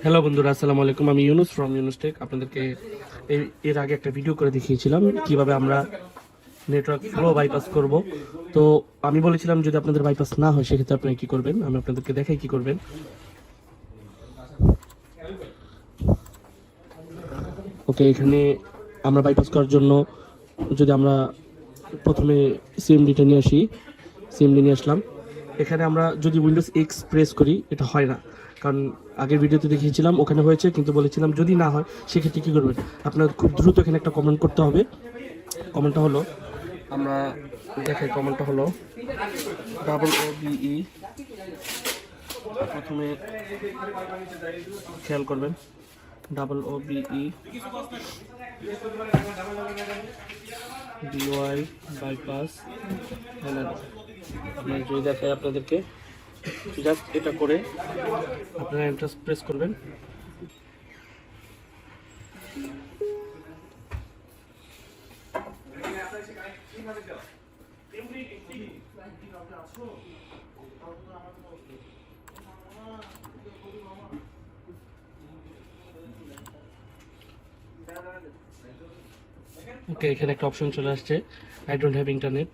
Hello বন্ধুরা, আসসালামু আলাইকুম। আমি ইউনুস ফ্রম ইউনুস টেক। আপনাদেরকে এর আগে একটা ভিডিও করে দেখিয়েছিলাম কিভাবে আমরা নেটওয়ার্ক ফ্লো বাইপাস করব। তো আমি বলেছিলাম যদি আপনাদের বাইপাস না হয় সেক্ষেত্রে আপনারা কী করবেন, আমি আপনাদেরকে দেখাই কী করবেন। ওকে, এখানে আমরা বাইপাস করার জন্য যদি আমরা প্রথমে সিএমডিটা নিয়ে আসি, সিএমডি নিয়ে আসলাম। এখানে আমরা যদি উইন্ডোজ এক্স প্রেস করি এটা হয় না, কারণ আগের ভিডিওতে দেখিয়েছিলাম ওখানে হয়েছে, কিন্তু বলেছিলাম যদি না হয় সেক্ষেত্রে কী করবেন। আপনার খুব দ্রুত এখানে একটা কমেন্ট করতে হবে। কমেন্টটা হলো, আমরা দেখাই, কমেন্টটা হলো OBE। প্রথমে খেয়াল করবেন OBE DY বাইপাস। আপনার যদি দেখাই আপনাদেরকে, জাস্ট এটা করে আপনারা এন্টার প্রেস করবেন। ওকে, এখানে একটা অপশন চলে আসছে, আই ডোন্ট হ্যাভ ইন্টারনেট।